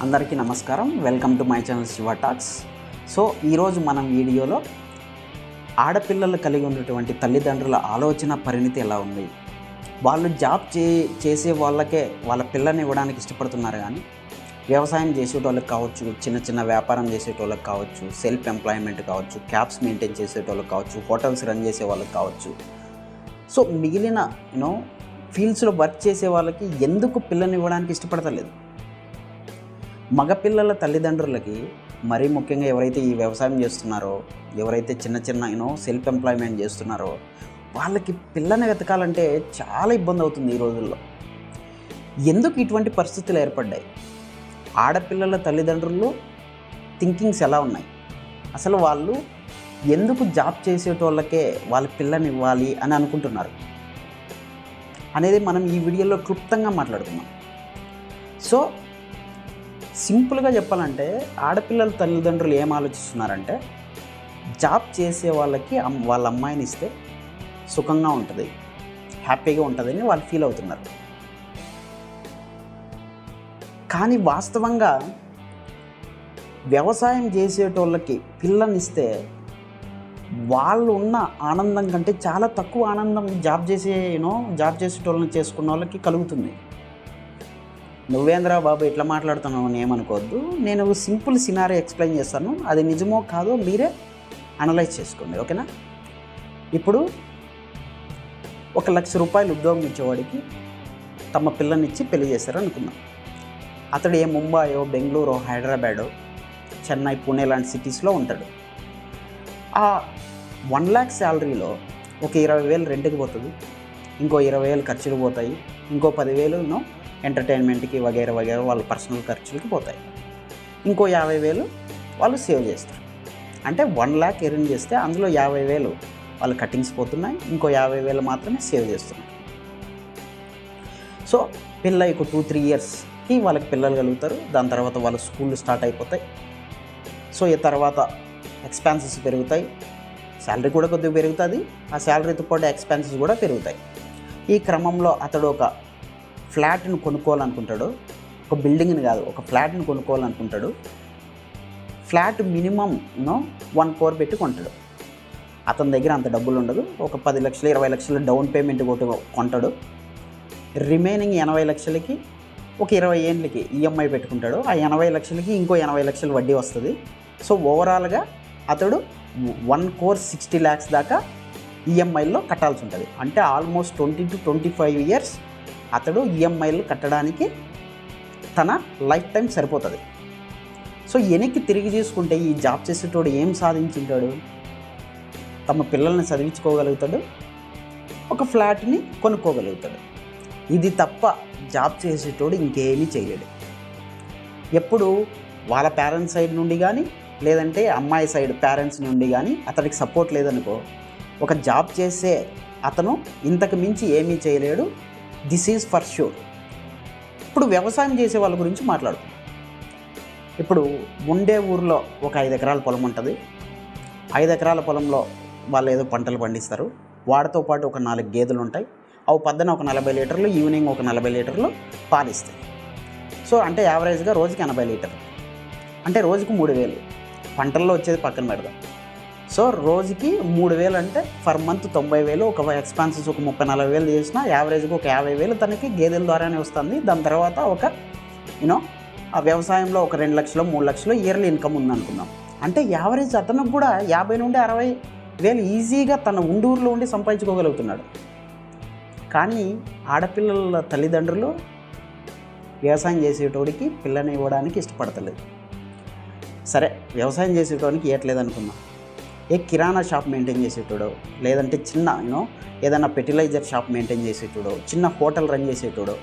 అందరికీ నమస్కారం. Welcome to my channel Shiva talks. So ఈరోజు మనం వీడియోలో ఆడపిల్లలు కలిగి ఉన్నటువంటి తల్లిదండ్రుల ఆలోచన పరిణితి ఎలా ఉంది, వాళ్ళు జాబ్ చేసే వాళ్ళకే వాళ్ళ పిల్లని ఇవ్వడానికి ఇష్టపడుతున్నారు, కానీ వ్యవసాయం చేసేటోళ్ళకి కావచ్చు, చిన్న చిన్న వ్యాపారం చేసేటోళ్ళకి కావచ్చు, సెల్ఫ్ ఎంప్లాయ్మెంట్ కావచ్చు, క్యాబ్స్ మెయింటైన్ చేసేటోళ్ళకి కావచ్చు, హోటల్స్ రన్ చేసే వాళ్ళకి కావచ్చు, సో మిగిలిన ఫీల్డ్స్లో వర్క్ చేసే వాళ్ళకి ఎందుకు పిల్లని ఇవ్వడానికి ఇష్టపడతలేదు? మగపిల్లల తల్లిదండ్రులకి మరీ ముఖ్యంగా ఎవరైతే ఈ వ్యవసాయం చేస్తున్నారో, ఎవరైతే చిన్న చిన్న సెల్ఫ్ ఎంప్లాయ్మెంట్ చేస్తున్నారో వాళ్ళకి పిల్లని వెతకాలంటే చాలా ఇబ్బంది అవుతుంది ఈ రోజుల్లో. ఎందుకు ఇటువంటి పరిస్థితులు ఏర్పడ్డాయి? ఆడపిల్లల తల్లిదండ్రులు థింకింగ్స్ ఎలా ఉన్నాయి? అసలు వాళ్ళు ఎందుకు జాబ్ చేసేటోళ్ళకే వాళ్ళ పిల్లని ఇవ్వాలి అని అనుకుంటున్నారు అనేది మనం ఈ వీడియోలో క్లుప్తంగా మాట్లాడుతున్నాం. సో సింపుల్గా చెప్పాలంటే ఆడపిల్లల తల్లిదండ్రులు ఏం ఆలోచిస్తున్నారంటే, జాబ్ చేసే వాళ్ళకి వాళ్ళ అమ్మాయిని ఇస్తే సుఖంగా ఉంటుంది, హ్యాపీగా ఉంటుందని వాళ్ళు ఫీల్ అవుతున్నారు. కానీ వాస్తవంగా వ్యవసాయం చేసేటోళ్ళకి పిల్లనిస్తే వాళ్ళు ఉన్న ఆనందం కంటే చాలా తక్కువ ఆనందం జాబ్ చేసేటోళ్ళని చేసుకున్న వాళ్ళకి కలుగుతుంది. నువ్వేంద్రా బాబు ఇట్లా మాట్లాడుతున్నావు అని ఏమనుకోవద్దు. నేను సింపుల్ సినారీ ఎక్స్ప్లెయిన్ చేస్తాను, అది నిజమో కాదో మీరే అనలైజ్ చేసుకోండి, ఓకేనా? ఇప్పుడు 1,00,000 రూపాయలు ఉద్యోగం ఇచ్చేవాడికి తమ పిల్లనిచ్చి పెళ్లి చేశారు అనుకుందాం. అతడు ఏ ముంబాయో, బెంగళూరో, హైదరాబాదో, చెన్నై, పూణే లాంటి సిటీస్లో ఉంటాడు. ఆ 1,00,000 శాలరీలో ఒక 20,000 రెంట్కి పోతుంది, ఇంకో 20,000 ఖర్చులు పోతాయి, ఇంకో 10,000 ఎంటర్టైన్మెంట్కి వగైరా వాళ్ళ పర్సనల్ ఖర్చులకి పోతాయి, ఇంకో 50,000 వాళ్ళు సేవ్ చేస్తారు. అంటే 1,00,000 ఎర్న్ చేస్తే అందులో 50,000 వాళ్ళ కటింగ్స్ పోతున్నాయి, ఇంకో 50,000 మాత్రమే సేవ్ చేస్తున్నాయి. సో పిల్లలకు 2-3 ఇయర్స్కి వాళ్ళకి పిల్లలు కలుగుతారు. దాని తర్వాత వాళ్ళ స్కూళ్ళు స్టార్ట్ అయిపోతాయి. సో ఈ తర్వాత ఎక్స్పెన్సెస్ పెరుగుతాయి, శాలరీ కూడా కొద్దిగా పెరుగుతుంది, ఆ శాలరీతో పాటు ఎక్స్పెన్సెస్ కూడా పెరుగుతాయి. ఈ క్రమంలో అతడు ఒక ఫ్లాట్ను కొనుక్కోవాలనుకుంటాడు, ఒక బిల్డింగ్ని కాదు, ఒక ఫ్లాట్ని కొనుక్కోవాలనుకుంటాడు. ఫ్లాట్ మినిమం 1 crore పెట్టి కొంటాడు. అతని దగ్గర అంత డబ్బులు ఉండదు, ఒక 10 లక్షలు 20 లక్షలు డౌన్ పేమెంట్ కొట్టి కొంటాడు. రిమైనింగ్ 80 లక్షలకి ఒక 20 ఏళ్ళకి ఈఎంఐ పెట్టుకుంటాడు. ఆ 80 లక్షలకి ఇంకో 80 లక్షలు వడ్డీ వస్తుంది. సో ఓవరాల్గా అతడు 1,60 lakhs దాకా ఈఎంఐల్లో కట్టాల్సి ఉంటుంది. అంటే ఆల్మోస్ట్ 20 to 25 years అతడు ఈఎంఐలు కట్టడానికి తన లైఫ్ టైం సరిపోతుంది. సో వెనక్కి తిరిగి తీసుకుంటే ఈ జాబ్ చేసేటోడు ఏం సాధించుంటాడు? తమ పిల్లల్ని చదివించుకోగలుగుతాడు, ఒక ఫ్లాట్ని కొనుక్కోగలుగుతాడు. ఇది తప్ప జాబ్ చేసేటోడు ఇంకేమీ చేయలేడు. ఎప్పుడు వాళ్ళ పేరెంట్స్ సైడ్ నుండి కానీ, లేదంటే అమ్మాయి సైడ్ పేరెంట్స్ నుండి కానీ అతడికి సపోర్ట్ లేదనుకో, ఒక జాబ్ చేసే అతను ఇంతకు మించి ఏమీ చేయలేడు. This is for sure. ఇప్పుడు వ్యవసాయం చేసే వాళ్ళ గురించి మాట్లాడుతాం. ఇప్పుడు ఉండే ఊరిలో ఒక 5 ఎకరాల పొలం ఉంటుంది. 5 ఎకరాల పొలంలో వాళ్ళు ఏదో పంటలు పండిస్తారు. వాటితో పాటు ఒక 4 గేదెలు ఉంటాయి. అవి పొద్దున ఒక 40 లీటర్లు, ఈవినింగ్ ఒక 40 లీటర్లు పాలిస్తాయి. సో అంటే యావరేజ్గా రోజుకి 80 లీటర్లు, అంటే రోజుకు 3,000. పంటల్లో వచ్చేది పక్కన పెడదాం. సో రోజుకి 3,000 అంటే పర్ మంత్ 90,000. ఒక ఎక్స్పెన్సెస్ ఒక 30-40,000 చేసినా యావరేజ్గా ఒక 50,000 తనకి గేదెల ద్వారానే వస్తుంది. దాని తర్వాత ఒక ఆ వ్యవసాయంలో ఒక 2 లక్షలు 3 లక్షలు ఇయర్లీ ఇన్కమ్ ఉందనుకుందాం. అంటే యావరేజ్ అతనికి కూడా 50 నుండి 60,000 ఈజీగా తన ఉండూరులో ఉండి సంపాదించుకోగలుగుతున్నాడు. కానీ ఆడపిల్లల తల్లిదండ్రులు వ్యవసాయం చేసేటోడికి పిల్లని ఇవ్వడానికి ఇష్టపడతలేదు. సరే, వ్యవసాయం చేసేటోడికి ఇవ్వట్లేదు అనుకుందాం. ఏ కిరాణా షాప్ మెయింటైన్ చేసేటోడో, లేదంటే చిన్న ఏదైనా ఫెర్టిలైజర్ షాప్ మెయింటైన్ చేసేటోడో, చిన్న హోటల్ రన్ చేసేటోడో,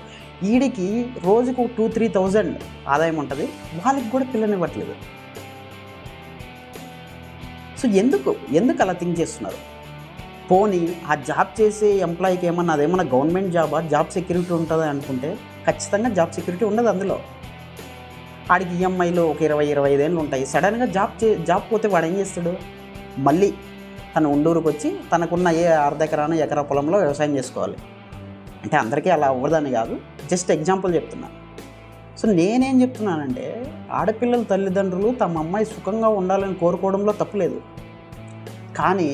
వీడికి రోజుకు 2-3,000 ఆదాయం ఉంటుంది. వాళ్ళకి కూడా పిల్లని ఇవ్వట్లేదు. సో ఎందుకు అలా థింక్ చేస్తున్నారు? పోనీ ఆ జాబ్ చేసే ఎంప్లాయీకి అదేమన్నా గవర్నమెంట్ జాబా, జాబ్ సెక్యూరిటీ ఉంటుందా అనుకుంటే ఖచ్చితంగా జాబ్ సెక్యూరిటీ ఉండదు. అందులో ఆడికి ఈఎంఐలు ఒక 20-25 ఏళ్ళు ఉంటాయి. సడన్గా జాబ్ పోతే వాడు ఏం చేస్తాడు? మళ్ళీ తన ఉండూరుకు వచ్చి తనకున్న ఏ అర్ధ ఎకరానో ఎకరా పొలంలో వ్యవసాయం చేసుకోవాలి. అంటే అందరికీ అలా అవ్వదని కాదు, జస్ట్ ఎగ్జాంపుల్ చెప్తున్నా. సో నేనేం చెప్తున్నానంటే, ఆడపిల్లల తల్లిదండ్రులు తమ అమ్మాయి సుఖంగా ఉండాలని కోరుకోవడంలో తప్పులేదు. కానీ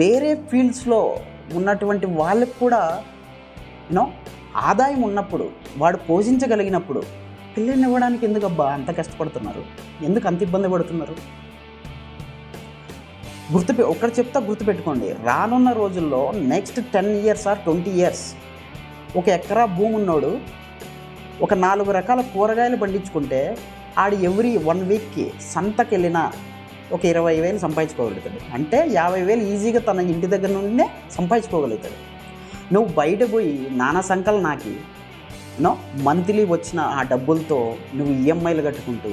వేరే ఫీల్డ్స్లో ఉన్నటువంటి వాళ్ళకి కూడా ఆదాయం ఉన్నప్పుడు, వాడు పోషించగలిగినప్పుడు పిల్లల్ని ఇవ్వడానికి ఎందుకబ్బా అంత కష్టపడుతున్నారు? ఎందుకు అంత ఇబ్బంది పడుతున్నారు? ఒక్కటి చెప్తా, గుర్తుపెట్టుకోండి. రానున్న రోజుల్లో నెక్స్ట్ 10 years or 20 years ఒక ఎకరా భూమి ఉన్నోడు ఒక 4 రకాల కూరగాయలు పండించుకుంటే ఆడు ఎవ్రీ 1 weekకి సంతకి వెళ్ళినా ఒక 20,000 సంపాదించుకోగలుగుతాడు. అంటే 50,000 ఈజీగా తన ఇంటి దగ్గర నుండే సంపాదించుకోగలుగుతాడు. నువ్వు బయట పోయి నానా సంకలు నాకి మంత్లీ వచ్చిన ఆ డబ్బులతో నువ్వు ఈఎంఐలు కట్టుకుంటూ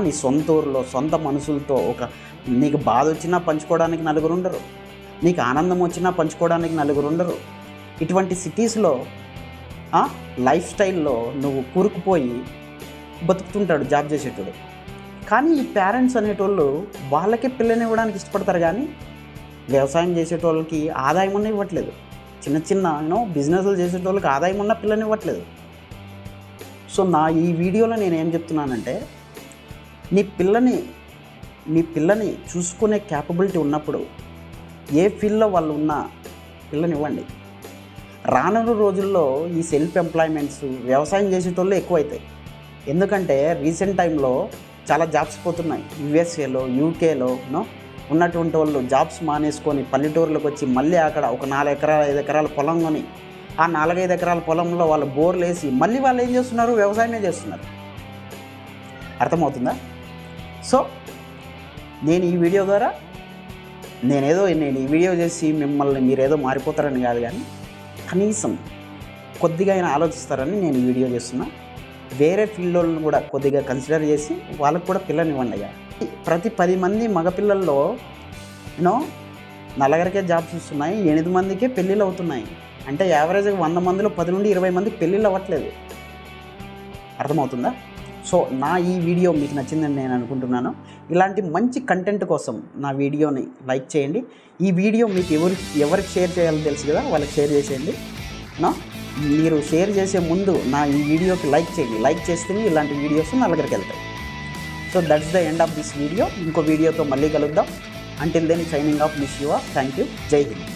నీ సొంత ఊరిలో సొంత మనుషులతో నీకు బాధ వచ్చినా పంచుకోవడానికి నలుగురు ఉండరు, నీకు ఆనందం వచ్చినా పంచుకోవడానికి నలుగురు ఉండరు. ఇటువంటి సిటీస్లో లైఫ్ స్టైల్లో నువ్వు కూరుకుపోయి బతుకుతుంటాడు జాబ్ చేసేటోడు. కానీ ఈ పేరెంట్స్ అనేటోళ్ళు వాళ్ళకే పిల్లని ఇవ్వడానికి ఇష్టపడతారు, కానీ వ్యవసాయం చేసేటోళ్ళకి ఆదాయం ఉన్న ఇవ్వట్లేదు. చిన్న చిన్న బిజినెస్లు చేసేటోళ్ళకి ఆదాయం ఉన్న పిల్లని ఇవ్వట్లేదు. సో ఈ వీడియోలో నేను ఏం చెప్తున్నానంటే, మీ పిల్లని చూసుకునే క్యాపబిలిటీ ఉన్నప్పుడు ఏ ఫీల్డ్లో వాళ్ళు ఉన్నా పిల్లని ఇవ్వండి. రానున్న రోజుల్లో ఈ సెల్ఫ్ ఎంప్లాయ్మెంట్స్ వ్యవసాయం చేసేటోళ్ళు ఎక్కువైతాయి. ఎందుకంటే రీసెంట్ టైంలో చాలా జాబ్స్ పోతున్నాయి. యుఎస్ఏలో, యూకేలో ఉన్నటువంటి వాళ్ళు జాబ్స్ మానేసుకొని పల్లెటూరులకు వచ్చి మళ్ళీ అక్కడ ఒక 4 ఎకరాల 5 ఎకరాల పొలం కొని ఆ 4-5 ఎకరాల పొలంలో వాళ్ళు బోర్లు వేసి మళ్ళీ వాళ్ళు ఏం చేస్తున్నారు? వ్యవసాయమే చేస్తున్నారు. అర్థమవుతుందా? సో నేను ఈ వీడియో ద్వారా నేను ఈ వీడియో చేసి మిమ్మల్ని మీరేదో మారిపోతారని కాదు, కానీ కనీసం కొద్దిగా అయినా ఆలోచిస్తారని నేను ఈ వీడియో చేస్తున్నా. వేరే ఫీల్డ్లను కూడా కొద్దిగా కన్సిడర్ చేసి వాళ్ళకు కూడా పిల్లనివ్వండి. ప్రతి 10 మంది మగపిల్లల్లో నలుగురికే జాబ్స్ వస్తున్నాయి, 8 మందికే పెళ్ళిళ్ళు అవుతున్నాయి. అంటే యావరేజ్గా 100 మందిలో 10 నుండి 20 మందికి పెళ్ళిళ్ళు అవ్వట్లేదు. అర్థమవుతుందా? సో ఈ వీడియో మీకు నచ్చిందని నేను అనుకుంటున్నాను. ఇలాంటి మంచి కంటెంట్ కోసం నా వీడియోని లైక్ చేయండి. ఈ వీడియో మీకు ఎవరికి షేర్ చేయాలో తెలుసు కదా, వాళ్ళకి షేర్ చేసేయండి. మీరు షేర్ చేసే ముందు ఈ వీడియోకి లైక్ చేయండి. లైక్ చేస్తేనే ఇలాంటి వీడియోస్ నలుగురికి వెళ్తాయి. So that's the end of this video. ఇంకో వీడియోతో మళ్ళీ కలుద్దాం. Until then signing off, miss you all. Thank you. Jai Hind.